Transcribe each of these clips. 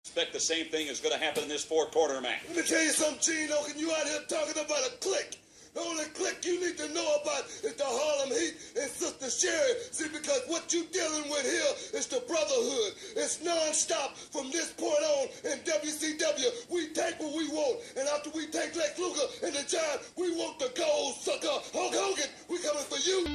Expect the same thing is going to happen in this four-quarter match. Let me tell you something, Gene Oken. You out here talking about a clique. The only clique you need to know about is the Harlem Heat and Sister Sherry. See, because what you dealing with here is the brotherhood. It's non-stop from this point on in WCW. We take what we want, and after we take Lex Luger and the Giant, we want the gold sucker. Hulk Hogan, we coming for you.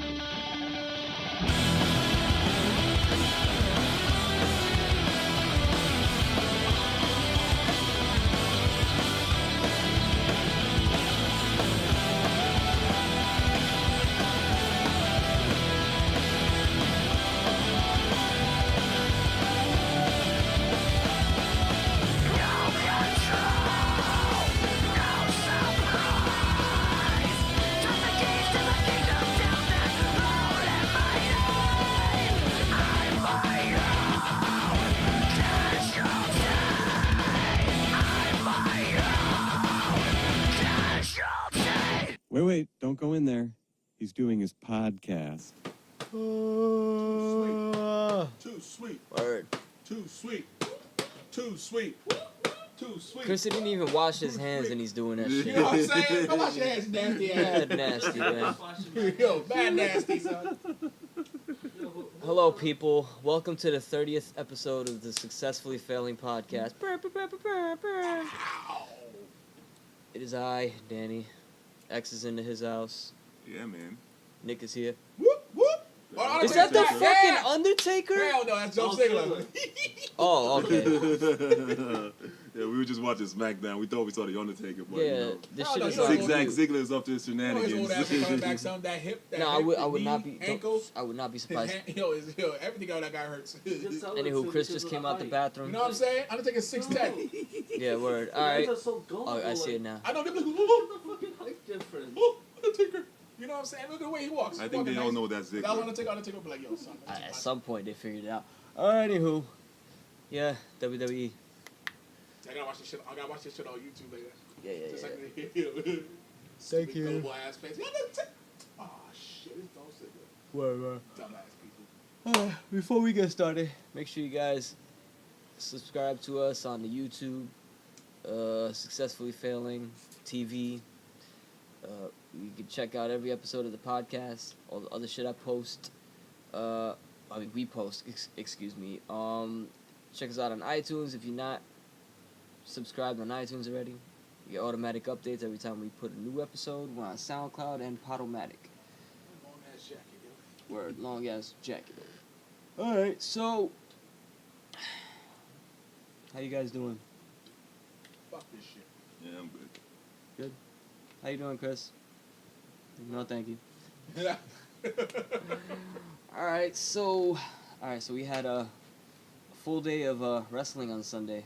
Wait, don't go in there. He's doing his podcast. Too sweet. Word. Too sweet. Too sweet. Too sweet. Chris didn't even wash his hands and he's doing that shit. You know what I'm saying? Go wash your hands, nasty ass. Bad nasty, man. Yo, bad nasty, son. Hello, people. Welcome to the 30th episode of the Successfully Failing Podcast. It is I, Danny. X is into his house. Yeah, man. Nick is here. Whoop, whoop. Is that the fucking Undertaker? Hell no, that's Joe Ziggler. Oh, okay. Yeah, we were just watching SmackDown. We thought we saw the Undertaker, but Yeah, this shit is Zigzag Ziggler's up to his His shenanigans. old ass coming back, some that hip, that No, hip, I would knee, not be. ankles. I would not be His surprised. hand, yo, everything out that guy hurts. You Anywho, Chris just came out the bathroom. know what I'm saying? Undertaker's 6'10". Yeah, word. All right. Oh, I see it now. I know people like, difference. oh, Undertaker. You know what I'm saying? Look at the way he walks. I think they all know that's That Ziggler. Undertaker will be like, yo, son. At some point, they figured it out. Anywho, yeah, WWE. I gotta watch this shit. I gotta watch this shit on YouTube later. Yeah. Just like Thank you. Double ass face. Oh shit, it's Dolph Ziggler. Word. Dumbass people. Before we get started, make sure you guys subscribe to us on the YouTube, Successfully Failing TV. You can check out every episode of the podcast, all the other shit I post. We post, excuse me. Check us out on iTunes if you're not subscribed on iTunes already. You get automatic updates every time we put a new episode. We're on SoundCloud and Podomatic. Long ass jacket, yo. Word, long ass jacket. Alright, so how you guys doing? Fuck this shit. Yeah, I'm good. Good. How you doing, Chris? No, thank you. Alright, so we had a full day of wrestling on Sunday.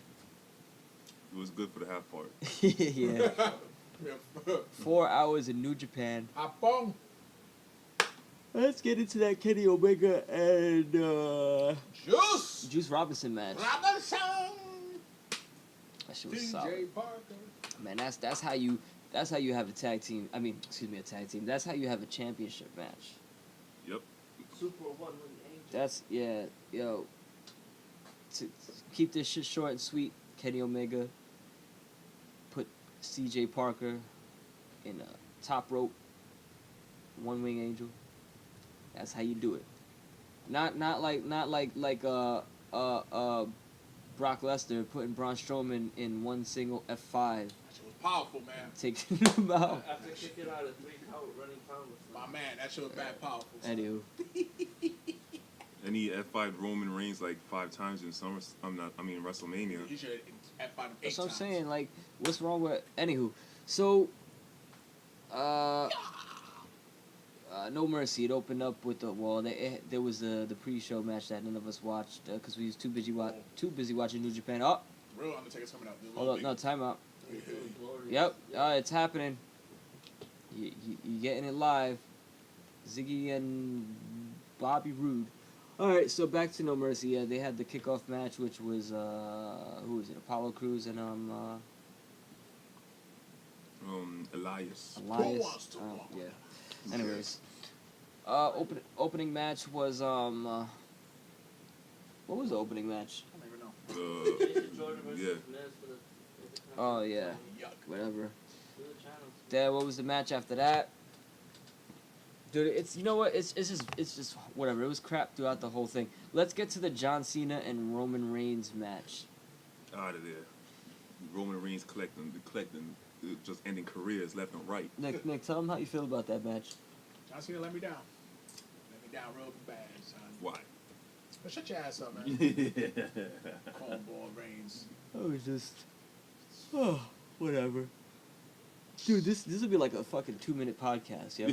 It was good for the half part. Yeah. 4 hours in New Japan. Apong. Let's get into that Kenny Omega and Juice Robinson match. Robinson. That shit was solid. TJ Parker. Man, that's how you have a tag team. I mean, excuse me, a tag team. That's how you have a championship match. Yep. Super one with Angel. That's yo. To keep this shit short and sweet, Kenny Omega put CJ Parker in a top rope, one wing angel. That's how you do it. Not like Brock Lesnar putting Braun Strowman in one single F5. That shit was powerful, man. Taking him out. After kicking out a 3 count running pound. My man, that shit was bad powerful. Anywho. And he F5 Roman Reigns like 5 times in WrestleMania. You should have F5 him 8 That's what I'm times. saying. Like, what's wrong with... Anywho. So, No Mercy. It opened up with there was the pre-show match that none of us watched because we was too busy watching New Japan. Oh, Real Undertaker's coming out. hold up, no, time out. Yep, it's happening. You getting it live. Ziggy and Bobby Roode. All right, so back to No Mercy. Yeah, they had the kickoff match, which was who was it? Apollo Crews and Elias. Yeah. Anyways, opening match was what was the opening match? I don't even know. Jason Jordan versus Yeah. Miz for the Oh, yeah. Yuck. Whatever. Do the channels. Then what was the match after that? Dude, it's, you know what? It's just whatever. It was crap throughout the whole thing. Let's get to the John Cena and Roman Reigns match. Out of there. Roman Reigns collecting, just ending careers left and right. Nick, tell them how you feel about that match. John Cena let me down. Let me down real bad, son. Why? But shut your ass up, man. Cornball Reigns. Oh, it's just, whatever. Dude, this would be like a fucking 2-minute podcast, yo.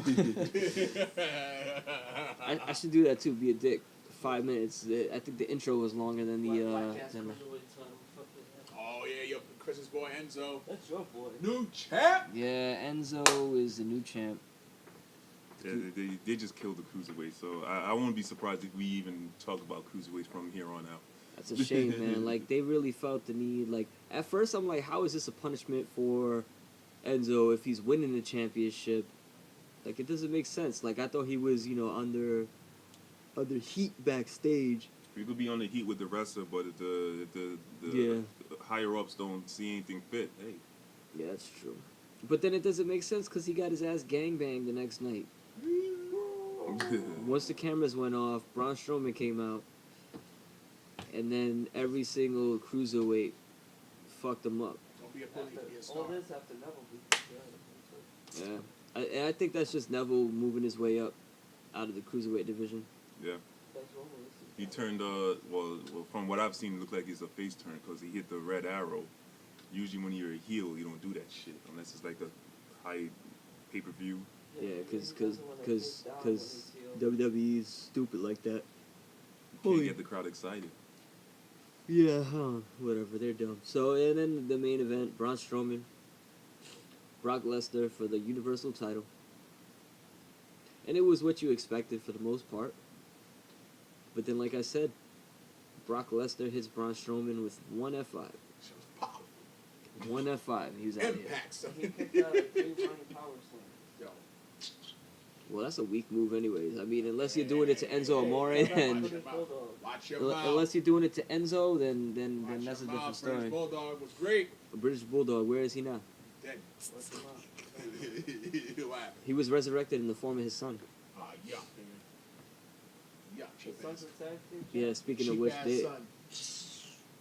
I should do that too. Be a dick. 5 minutes. I think the intro was longer than the. Black ass Than the cruiserweight title. Fuck with that. Oh, yeah, your Chris's boy Enzo. That's your boy. New champ! yeah, Enzo is the new champ. Yeah, they just killed the cruiserweight, so I won't be surprised if we even talk about cruiserweights from here on out. That's a shame, man. Like they really felt the need. Like at first, I'm like, how is this a punishment for Enzo if he's winning the championship? Like it doesn't make sense. Like I thought he was, under heat backstage. We could be on the heat with the wrestler, but if the Yeah. higher ups don't see anything fit, hey. Yeah, that's true. But then it doesn't make sense because he got his ass gangbanged the next night. Once the cameras went off, Braun Strowman came out, and then every single cruiserweight fucked him up. Don't be a bully, be a After, star. all this after Neville beat the Yeah, and I think that's just Neville moving his way up out of the cruiserweight division. Yeah. That's Roman. He turned, well, from what I've seen, it looked like it's a face turn because he hit the red arrow. Usually when you're a heel, you don't do that shit unless it's like a high pay-per-view. Yeah, because WWE is stupid like that. You can't get the crowd excited. Yeah, whatever, they're dumb. So, and then the main event, Braun Strowman, Brock Lesnar for the Universal title. And it was what you expected for the most part. But then, like I said, Brock Lesnar hits Braun Strowman with one F5. Shit was powerful. One F5. He was out of here. Impact, son. He kicked out a 3 running power slam. Yo. Well, that's a weak move anyways. I mean, unless you're doing it to Enzo Amore, then... British Bulldog. Watch your mouth. Unless you're doing it to Enzo, then Watch that's a your different mouth. story. British Bulldog was great. A British Bulldog, where is he now? Dead. What's the mouth? What happened? He was resurrected in the form of his son. Ah, yuck, man. Yuck, The cheap Sons ass. of Tag Team? Yeah, speaking of Cheap which, ass they son.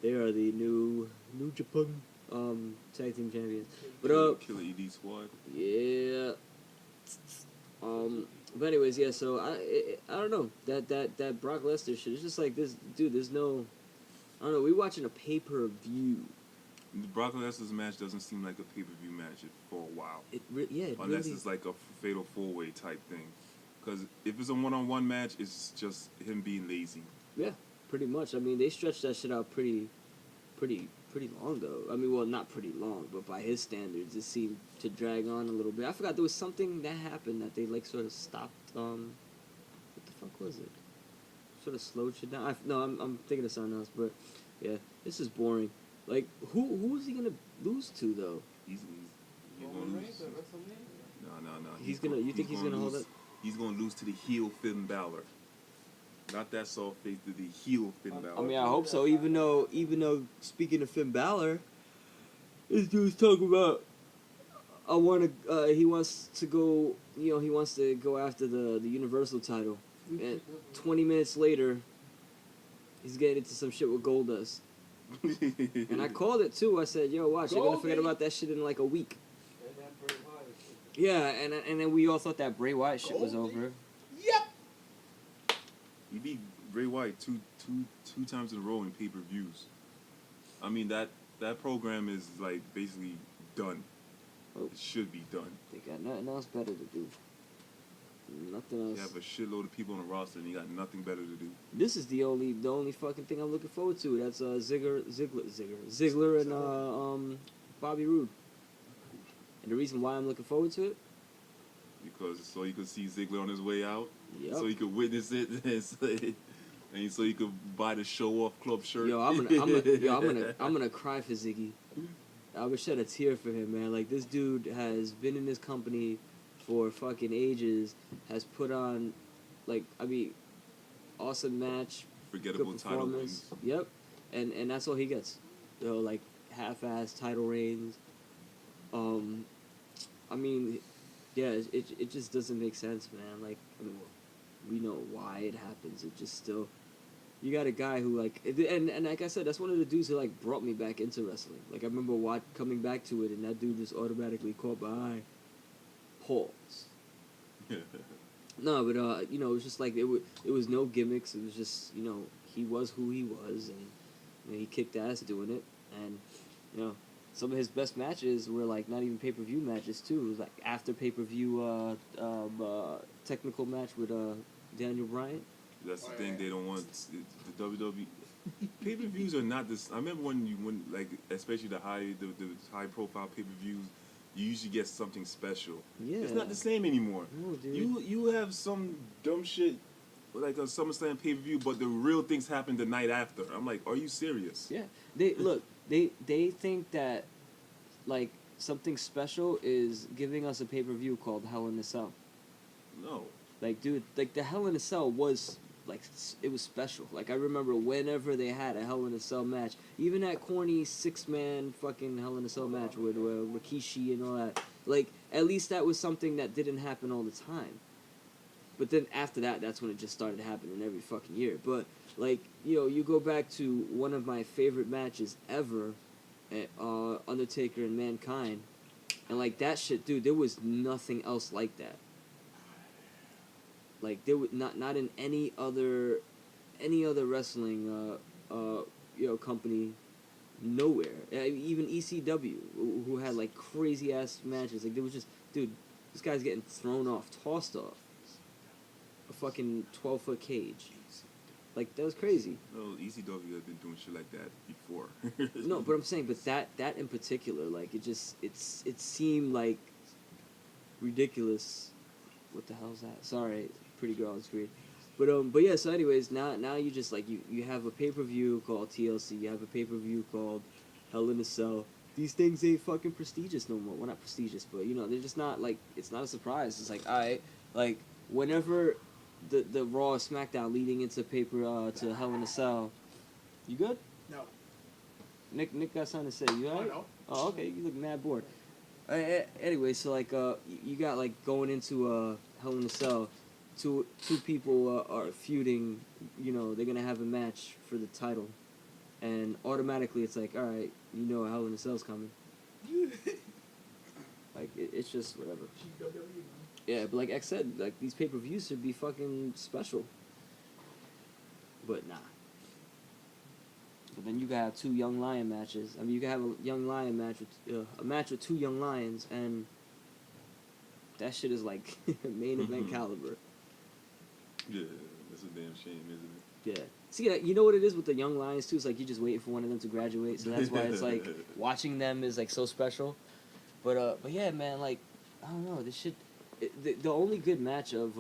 they are the new Japan tag team champions. But Killer ED squad. yeah. But anyways, yeah. So I don't know that Brock Lesnar shit. It's just like this, dude. There's no, I don't know. We watching a pay-per-view. The Brock Lesnar's match doesn't seem like a pay-per-view match for a while. It Unless really. it's like a fatal four-way type thing. Because if it's a one-on-one match, it's just him being lazy. Yeah, pretty much. I mean, they stretched that shit out pretty long though. I mean, well, not pretty long, but by his standards, it seemed to drag on a little bit. I forgot there was something that happened that they like sort of stopped. What the fuck was it? Sort of slowed shit down. I'm thinking of something else, but yeah, this is boring. Like, who is he gonna lose to though? He's Roman gonna Reigns lose. at WrestleMania? No. He's gonna. You think he's gonna hold lose. it? He's gonna lose to the heel Finn Balor. Not that soft face, to the heel Finn Balor. I mean, I hope so. Even though speaking of Finn Balor, this dude's talking about he wants to go. He wants to go after the Universal title. And 20 minutes later, he's getting into some shit with Goldust. And I called it too. I said, "Yo, watch, you're gonna forget Goldie. about that shit in like a week." And that Bray Wyatt shit. Yeah, and then we all thought that Bray Wyatt shit was Goldie? over. Yep. He beat Bray Wyatt two times in a row in pay-per-views. I mean, that program is like basically done. Oh. It should be done. They got nothing else better to do. Nothing You else. have a shitload of people on the roster, and you got nothing better to do. This is the only fucking thing I'm looking forward to. That's Ziggler and Bobby Roode. And the reason why I'm looking forward to it, Because so you could see Ziggler on his way out, Yep. so you could witness it, and so you could buy the show off club shirt. yo, I'm gonna cry for Ziggy. I would shed a tear for him, man. Like, this dude has been in this company for fucking ages, has put on, like, I mean, awesome match, Forgettable good title performance. wins. Yep. and that's all he gets. Like half-ass title reigns. I mean, yeah, it just doesn't make sense, man. Like, I mean, we know why it happens. It just still, you got a guy who like, and like I said, that's one of the dudes who like brought me back into wrestling. Like I remember coming back to it, and that dude just automatically caught my eye. Pause. No, but you know, it was just like it was no gimmicks. It was just, you know, he was who he was, and you know, he kicked ass doing it. And you know, some of his best matches were like not even pay-per-view matches too. It was like after pay-per-view technical match with Daniel Bryan. That's the thing, they don't want the WWE. Pay-per-views are not this. I remember when like especially the high profile pay-per-views, you usually get something special. Yeah. It's not the same anymore. No, dude. You have some dumb shit like a SummerSlam pay-per-view, but the real things happen the night after. I'm like, are you serious? Yeah. They think that like something special is giving us a pay-per-view called Hell in a Cell. No. Like, dude, like the Hell in a Cell was like, it was special. Like I remember whenever they had a Hell in a Cell match, even that corny 6-man fucking Hell in a Cell match with Rikishi and all that. Like at least that was something that didn't happen all the time. But then after that, that's when it just started happening every fucking year. But like, you know, you go back to one of my favorite matches ever, Undertaker and Mankind, and like that shit, dude, there was nothing else like that. Like there was not in any other wrestling company, nowhere. Even ECW, who had like crazy ass matches. Like there was just, dude, this guy's getting thrown off, tossed off a fucking 12-foot cage. Like that was crazy. No, ECW has been doing shit like that before. No, but I'm saying, but that in particular, like it seemed like ridiculous. What the hell's that? Sorry, pretty girl on screen. But yeah. So anyways, now you just like you have a pay-per-view called TLC. You have a pay-per-view called Hell in a Cell. These things ain't fucking prestigious no more. Well, not prestigious, but you know they're just not like, it's not a surprise. It's like, alright, like whenever the Raw SmackDown leading into to Hell in a Cell. You good? No. Nick got something to say. You alright? No. Oh, okay. You look mad bored. Anyway, so like you got like going into Hell in a Cell, two people are feuding. You know they're gonna have a match for the title, and automatically it's like, all right, you know Hell in a Cell's coming. Like it's just whatever. Yeah, but like X said, like these pay-per-views should be fucking special. But nah. But then you can have two Young Lion matches. I mean, you can have a Young Lion match with a match with two Young Lions, and that shit is like main event caliber. Yeah, that's a damn shame, isn't it? Yeah. See, you know what it is with the Young Lions too? It's like you're just waiting for one of them to graduate, so that's why it's like watching them is like so special. But yeah, man, like I don't know, this shit. The only good match of,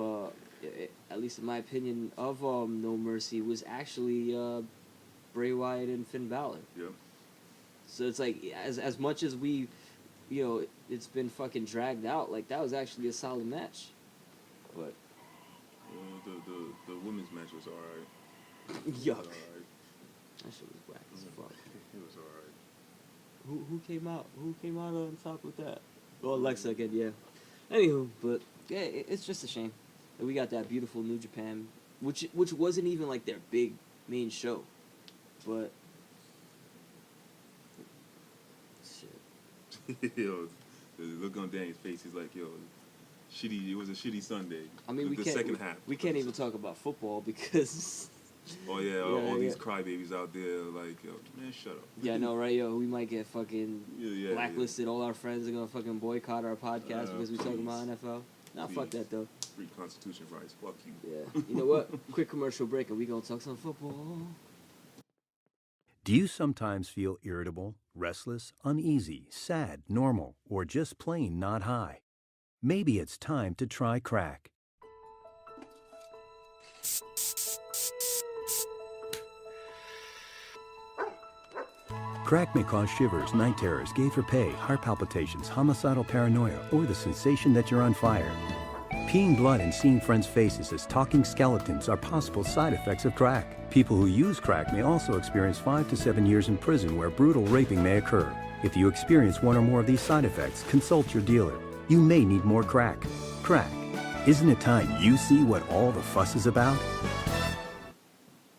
at least in my opinion, of No Mercy was actually Bray Wyatt and Finn Balor. Yeah. So it's like as much as we, you know, it's been fucking dragged out. Like that was actually a solid match. But the women's match was alright. Yuck. Alright. That shit was whack as fuck. It was alright. Who came out? Who came out on top with that? Well, Alexa again, yeah. Anywho, but yeah, it's just a shame that we got that beautiful New Japan, which wasn't even like their big main show, but shit. Yo, the look on Danny's face, he's like, yo, shitty. It was a shitty Sunday. I mean, the second half. We can't even talk about football because. Oh yeah, all these crybabies out there, like, yo, man, shut up. Yeah, I know, right, yo? We might get fucking blacklisted. Yeah. All our friends are gonna fucking boycott our podcast because we talking about NFL. Nah, fuck that though. Free Constitution rights, fuck you. Yeah. You know what? Quick commercial break, and we gonna talk some football. Do you sometimes feel irritable, restless, uneasy, sad, normal, or just plain not high? Maybe it's time to try crack. Crack may cause shivers, night terrors, gay for pay, heart palpitations, homicidal paranoia, or the sensation that you're on fire. Peeing blood and seeing friends' faces as talking skeletons are possible side effects of crack. People who use crack may also experience 5 to 7 years in prison where brutal raping may occur. If you experience one or more of these side effects, consult your dealer. You may need more crack. Crack. Isn't it time you see what all the fuss is about?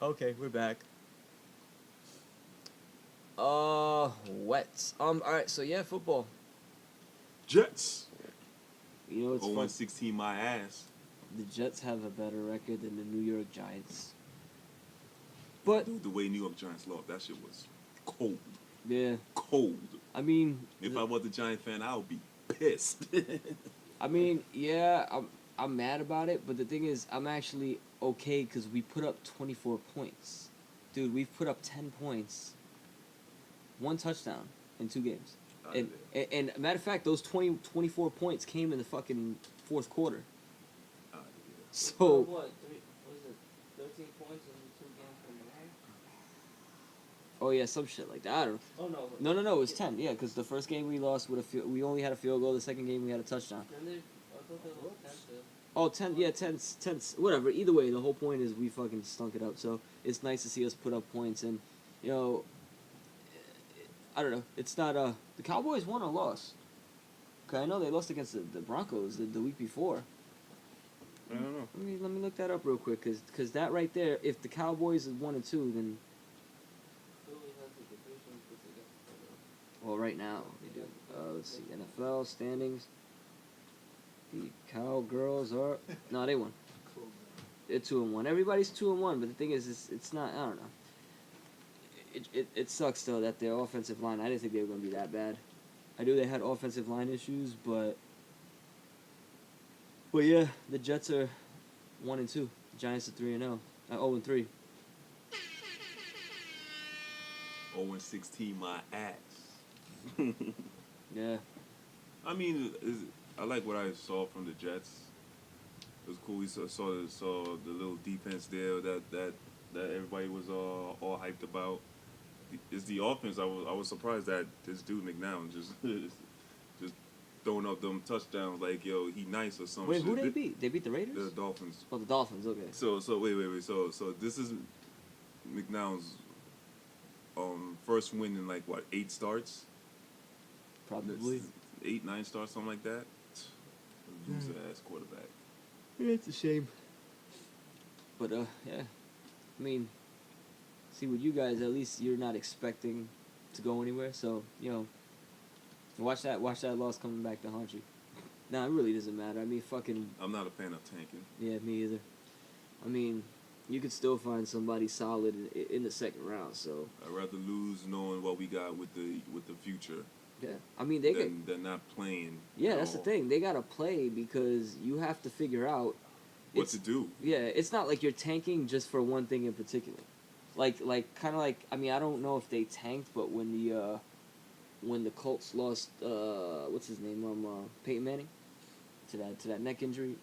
Okay, we're back. Wet. Alright, so yeah, football. Jets. You know, it's fun. 0-16 my ass. The Jets have a better record than the New York Giants. But, Dude, the way New York Giants lost, that shit was cold. yeah, Cold. I mean... If I was a Giant fan, I would be pissed. I mean, yeah, I'm mad about it, but the thing is, I'm actually okay because we put up 24 points. Dude, we've put up 10 points. 1 touchdown in 2 games. And matter of fact, those 24 points came in the fucking fourth quarter. So... What? Was it 13 points in 2 games from Miami? Oh yeah, some shit like that. I don't know. Oh, no. No, it was 10. Yeah, because the first game we lost with we only had a field goal. The second game we had a touchdown. And I thought they lost 10 to... Oh, 10, yeah, 10, whatever. Either way, the whole point is we fucking stunk it up. So it's nice to see us put up points. And, you know, I don't know. It's not, the Cowboys won or lost. Okay, I know they lost against the Broncos the week before. I don't know. Let me look that up real quick, because that right there, if the Cowboys is 1-2, then, Philly has the division put together. well, right now they do. Let's see, NFL standings. The Cowgirls are... No, they won. They're 2-1. Everybody's 2-1, but the thing is, it's not... I don't know. It sucks, though, that their offensive line... I didn't think they were going to be that bad. I knew they had offensive line issues, but... But, yeah, the Jets are 1-2. The Giants are 3-0. 0-3. 0-16 my ass. Yeah. I mean, I like what I saw from the Jets. It was cool. We saw the little defense there that everybody was all hyped about. It's the offense. I was surprised that this dude McNown just throwing up them touchdowns like, yo, he nice or something. Wait, who they beat? They beat the Raiders? The Dolphins. Oh, the Dolphins, okay. So wait. So this is McNown's first win in like what, 8 starts? Probably. 8, 9 starts, something like that. Loser ass quarterback. Yeah, it's a shame. But, yeah. I mean, see, with you guys, at least you're not expecting to go anywhere. So, you know, watch that loss coming back to haunt you. Nah, it really doesn't matter. I mean, fucking... I'm not a fan of tanking. Yeah, me either. I mean, you could still find somebody solid in the second round, so... I'd rather lose knowing what we got with the future. Yeah, I mean, they they're not playing. Yeah, that's the thing. They gotta play because you have to figure out what to do. Yeah, it's not like you're tanking just for one thing in particular. Like kind of like, I mean, I don't know if they tanked, but when the Colts lost what's his name, Peyton Manning to that neck injury,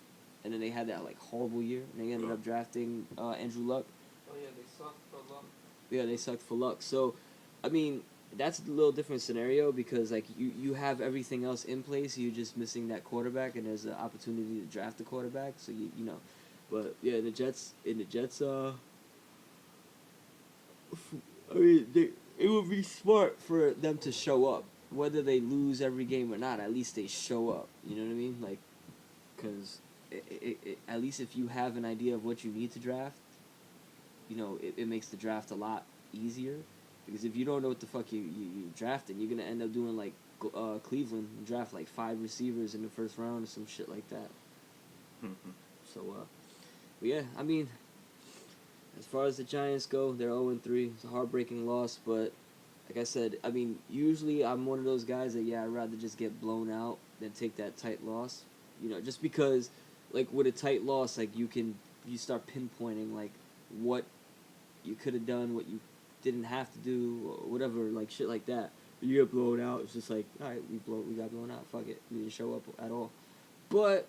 and then they had that like horrible year, and they ended up drafting Andrew Luck. Oh yeah, they sucked for luck. Yeah, they sucked for luck. So, I mean, that's a little different scenario because like you have everything else in place. You're just missing that quarterback, and there's an opportunity to draft a quarterback. So you know, but yeah, in the Jets, I mean, it would be smart for them to show up, whether they lose every game or not. At least they show up. You know what I mean? Like, because at least if you have an idea of what you need to draft, you know, it makes the draft a lot easier. Because if you don't know what the fuck you drafting, you're going to end up doing like Cleveland and draft like 5 receivers in the first round or some shit like that. So, but yeah, I mean, as far as the Giants go, they're 0-3. It's a heartbreaking loss, but like I said, I mean, usually I'm one of those guys that, yeah, I'd rather just get blown out than take that tight loss. You know, just because, like, with a tight loss, like, you start pinpointing, like, what you could have done, what you didn't have to do, or whatever, like shit like that. But you get blown out, it's just like, all right, we got blown out, fuck it, we didn't show up at all. But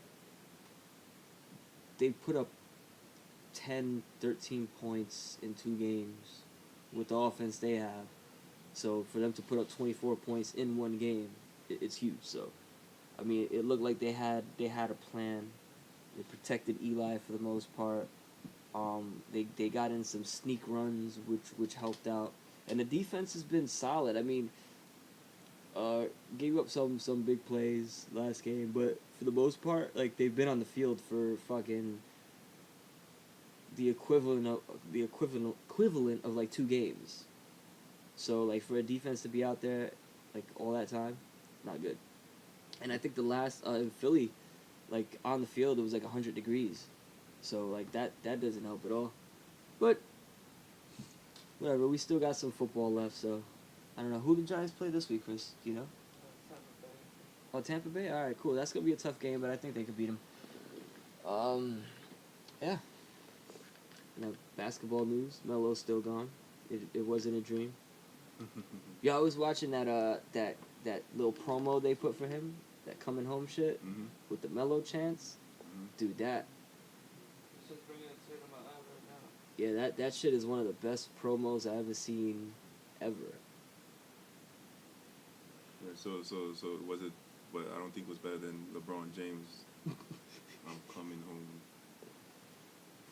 they put up 10, 13 points in 2 games with the offense they have. So for them to put up 24 points in 1 game, it's huge. So, I mean, it looked like they had a plan. They protected Eli for the most part. They got in some sneak runs, which helped out, and the defense has been solid. I mean, gave up some big plays last game, but for the most part, like they've been on the field for fucking the equivalent of like 2 games. So like for a defense to be out there like all that time, not good. And I think the last in Philly, like on the field, it was like 100 degrees. So like that doesn't help at all. But whatever, we still got some football left. So I don't know who the Giants play this week, Chris. Do you know? Oh, Tampa Bay. All right, cool. That's gonna be a tough game, but I think they could beat them. Yeah. Basketball news. Melo's still gone. It wasn't a dream. Yeah, I was watching that little promo they put for him, that coming home shit with the Melo chants. Dude, that. It's just bringing a tear to my eye right now. Yeah, that shit is one of the best promos I've ever seen, ever. Yeah, so was it? But I don't think it was better than LeBron James. I'm coming home.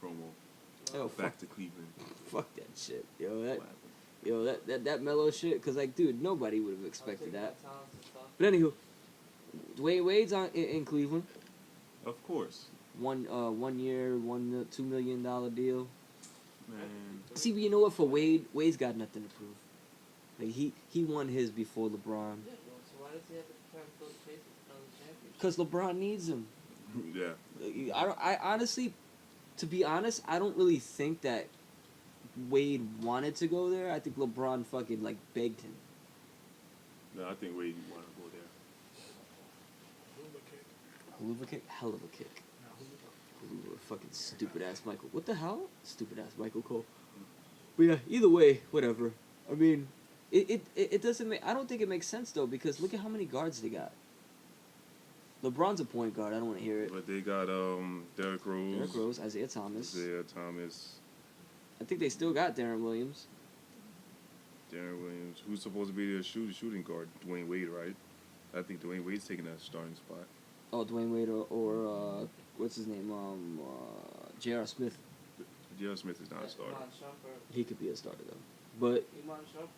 Promo. Oh, Back to Cleveland. Fuck that shit, that Melo shit. Cause like, dude, nobody would have expected that. But anywho, Dwayne Wade's in Cleveland. Of course. 1 year, $2 million deal. Man. See, but you know what? For Wade's got nothing to prove. Like he won his before LeBron. Yeah, well, so why does he have to try and fill the space with another championship? Cause LeBron needs him. Yeah. I honestly, to be honest, I don't really think that Wade wanted to go there. I think LeBron fucking like begged him. No, I think Wade want to go there. Hoover kick, hell of a kick. Hoover, fucking stupid ass Michael. What the hell? Stupid ass Michael Cole. But yeah, either way, whatever. I mean, it doesn't make. I don't think it makes sense though, because look at how many guards they got. LeBron's a point guard. I don't want to hear it. But they got Derrick Rose. Isaiah Thomas. I I think they still got Darren Williams. Darren Williams. Who's supposed to be their shooting guard? Dwayne Wade, right? I think Dwayne Wade's taking that starting spot. Oh, Dwayne Wade or what's his name? J.R. Smith. J.R. Smith is not a starter. Iman Shumpert. He could be a starter though, but Iman Shumpert.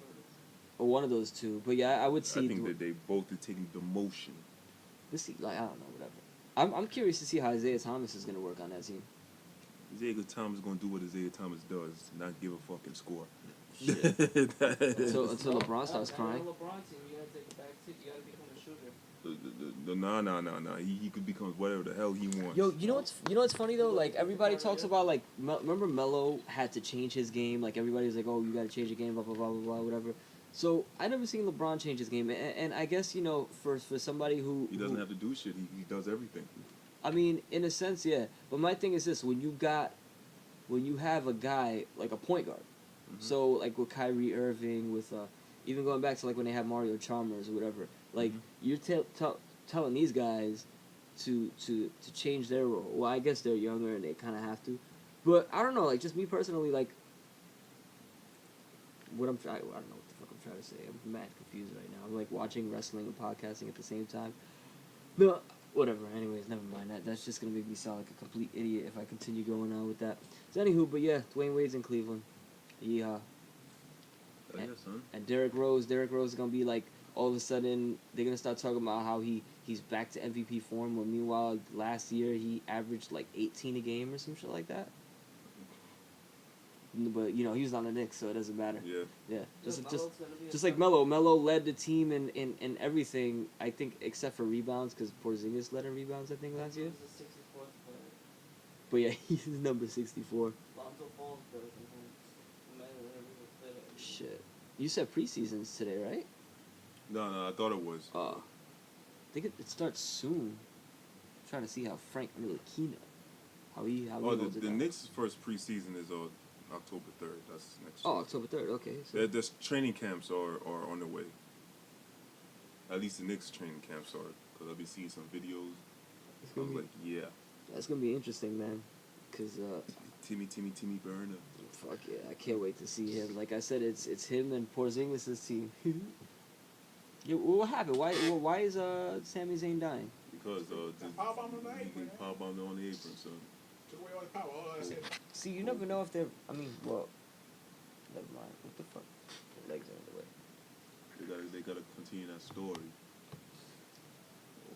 or one of those two. But yeah, I would see. I think that they both are taking demotion. Let's see, like I don't know, whatever. I'm curious to see how Isaiah Thomas is gonna work on that team. Isaiah Thomas is going to do what Isaiah Thomas does, not give a fucking score. Until LeBron starts crying. On a LeBron team, you gotta take a back seat. You gotta become a shooter. No. He could become whatever the hell he wants. Yo, you know what's funny though? Like everybody talks about like remember Melo had to change his game. Like everybody was like, oh, you got to change your game, blah blah blah blah blah, whatever. So I never seen LeBron change his game, and I guess for somebody who he doesn't have to do shit. He does everything. I mean, in a sense, yeah. But my thing is this: when you have a guy like a point guard, so like with Kyrie Irving, with even going back to like when they have Mario Chalmers or whatever, like you're telling these guys to change their role. Well, I guess they're younger and they kind of have to, but I don't know. Like just me personally, like I don't know what the fuck I'm trying to say. I'm mad confused right now. I'm like watching wrestling and podcasting at the same time. No. Whatever, anyways, never mind that. That's just going to make me sound like a complete idiot if I continue going on with that. So, anywho, but yeah, Dwayne Wade's in Cleveland. Yeehaw. And Derrick Rose is going to be like, all of a sudden, they're going to start talking about how he's back to MVP form, when meanwhile, last year, he averaged like 18 a game or some shit like that. But, he was on the Knicks, so it doesn't matter. Yeah. Just like Melo. Melo led the team in everything, I think, except for rebounds, because Porzingis led in rebounds, I think, last year. He's the 64th player. But yeah, he's number 64. Lonzo Ball's better than him. No matter whatever he played at. Shit. You said preseason's today, right? No, I thought it was. I think it starts soon. I'm trying to see how Frank Ntilikina, how he holds it the down. Knicks' first preseason is October 3rd. That's next Oh, week. October 3rd, okay. So. There's training camps are on the way. At least the Knicks training camps are, because I've been seeing some videos. I was like, yeah. That's going to be interesting, man. Because, Timmy Burner. fuck yeah, I can't wait to see him. Like I said, it's him and Porzingis' team. Yeah, what happened? Why is Sami Zayn dying? because Power bomb on the apron. power bomb on the apron, son. Took away all the power. All that's it. See, you never know if they're. I mean, well, never mind. What the fuck? The legs are in the way. They gotta continue that story.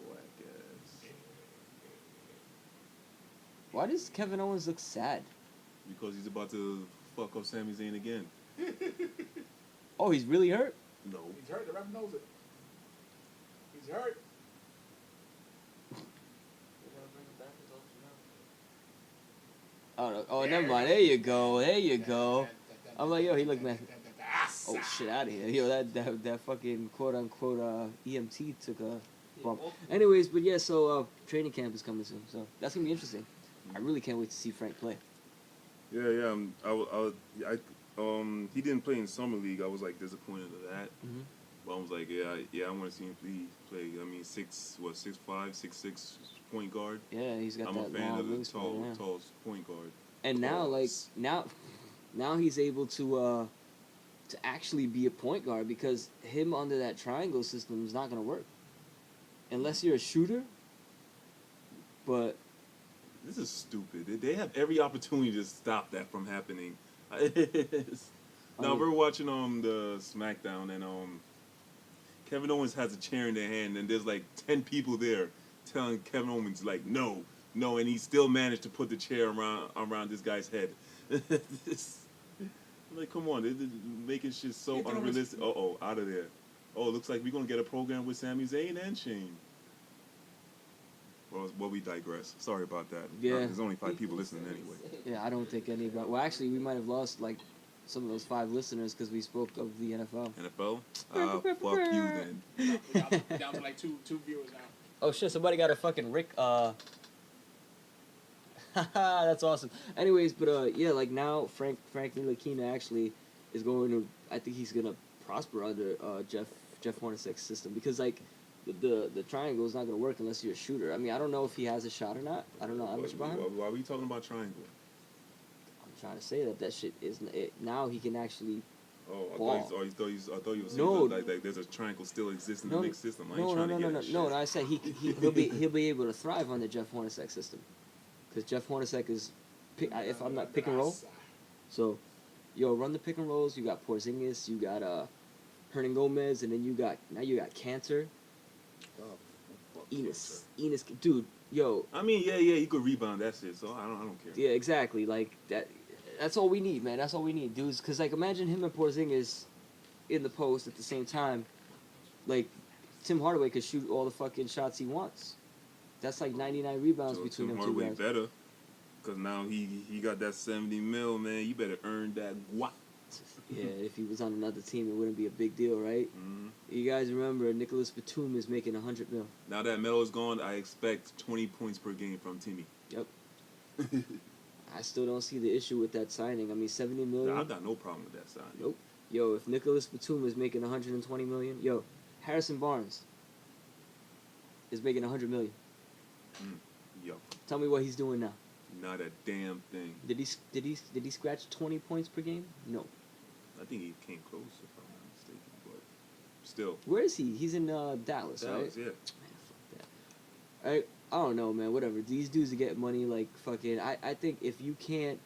Whack ass. Why does Kevin Owens look sad? Because he's about to fuck up Sami Zayn again. Oh, he's really hurt? No. He's hurt. The ref knows it. He's hurt. Oh, no. Oh, never mind. There you go. There you go. I'm like, yo, he looked mad. Oh, shit, out of here. Yo, that fucking quote-unquote EMT took a bump. Anyways, but yeah, so training camp is coming soon. So that's going to be interesting. I really can't wait to see Frank play. Yeah. He didn't play in summer league. I was like disappointed of that. Mm-hmm. But I was like, I want to see him play. I mean, 6'5", 6'6" point guard. Yeah, he's got I'm that a fan long of the wingspan, yeah. tall point guard. And now, like now he's able to actually be a point guard because him under that triangle system is not gonna work unless you're a shooter. But This is stupid. They have every opportunity to stop that from happening. Now we're watching the SmackDown and Kevin Owens has a chair in their hand and there's like 10 people there telling Kevin Owens like no, and he still managed to put the chair around this guy's head. I'm like, come on, they're making shit so unrealistic. Out of there. Oh, looks like we're gonna get a program with Sami Zayn and Shane. Well, we digress. Sorry about that. Yeah. There's only 5 people listening anyway. yeah, I don't think anybody. Well, actually, we might have lost like some of those 5 listeners because we spoke of the NFL. NFL? Fuck you then. Down to like two viewers now. Oh shit! Somebody got a fucking Rick. That's awesome. Anyways, but yeah, like now Frank Ntilikina actually is going to. I think he's gonna prosper under Jeff Hornacek's system because like the triangle is not gonna work unless you're a shooter. I mean, I don't know if he has a shot or not. I don't know how much about him. Why are we talking about triangle? I'm trying to say that shit is now he can actually. I ball. thought you were saying No. like there's a triangle still exists in the Knicks system. I ain't No. trying to get that shit. No, I said he'll be able to thrive on the Jeff Hornacek system, because Jeff Hornacek is, if I'm not pick and roll, so, run the pick and rolls. You got Porzingis, you got Hernan Gomez, and then you got Cantor, Enos, dude, yo. I mean, yeah, you could rebound that shit, so I don't care. Yeah, exactly, like that. That's all we need, man. That's all we need, dudes. Because, like, imagine him and Porzingis in the post at the same time. Like, Tim Hardaway could shoot all the fucking shots he wants. That's like 99 rebounds So between Tim them two Hardaway guys. better, because now he got that 70 mil, man. You better earn that guap. Yeah, if he was on another team, it wouldn't be a big deal, right? Mm-hmm. You guys remember Nicholas Batum is making 100 mil. Now that Melo is gone, I expect 20 points per game from Timmy. Yep. I still don't see the issue with that signing. I mean, 70 million. I've got no problem with that sign. Nope. Yo, if Nicholas Batum is making 120 million, yo, Harrison Barnes is making 100 million. Yo, Tell me what he's doing now. not a damn thing. Did he scratch 20 points per game? No. I think he came close, if I'm not mistaken, but still. Where is he? He's in Dallas, right? Dallas, yeah. Man, fuck that. I don't know, man. Whatever. These dudes get money like fucking. I think if you can't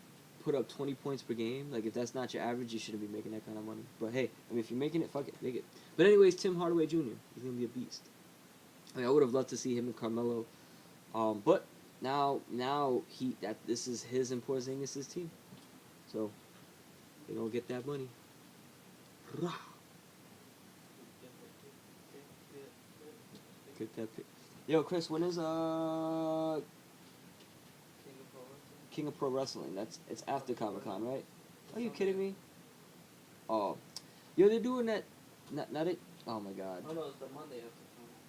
put up 20 points per game, like if that's not your average, you shouldn't be making that kind of money. But hey, I mean, if you're making it, fuck it, make it. But anyways, Tim Hardaway Jr. He's gonna be a beast. I mean, I would have loved to see him and Carmelo, but now this is his and Porzingis' team, so they gonna get that money. Rah. Get that pick. Yo, Chris, when is King of Pro Wrestling? It's after Comic-Con, right? Are you kidding me? Oh, yo, they're doing that. Not it. Oh my God. Oh no, it's the Monday after.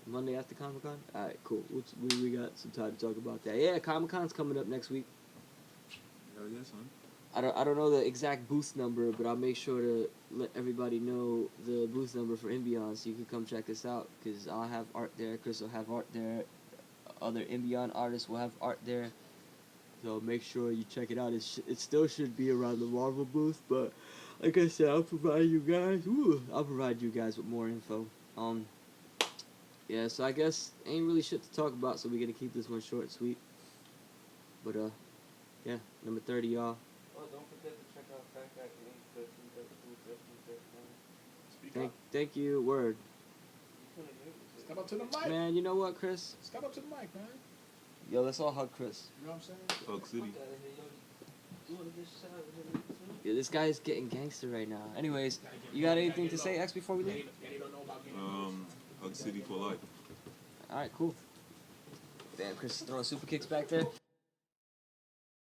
Monday after Comic-Con. All right, cool. We got some time to talk about that. Yeah, Comic-Con's coming up next week. Hell yeah, son. I don't know the exact booth number, but I'll make sure to let everybody know the booth number for Imbion, so you can come check us out, because I'll have art there, Chris will have art there, other Imbion artists will have art there, so make sure you check it out. It still should be around the Marvel booth, but like I said, I'll provide you guys with more info. Yeah, so I guess ain't really shit to talk about, so we're gonna keep this one short and sweet. But yeah, number 30, y'all. Oh, don't forget to check out Crack Act Inc. Speak up. Thank you, word. Step up to the mic. Man, you know what, Chris? Step up to the mic, man. Yo, let's all hug Chris. You know what I'm saying? Hug City. You want to get shot with him? Yeah, this guy's getting gangster right now. Anyways, you got anything to say, X, before we leave? Hug City for life. All right, cool. Damn, Chris is throwing super kicks back there.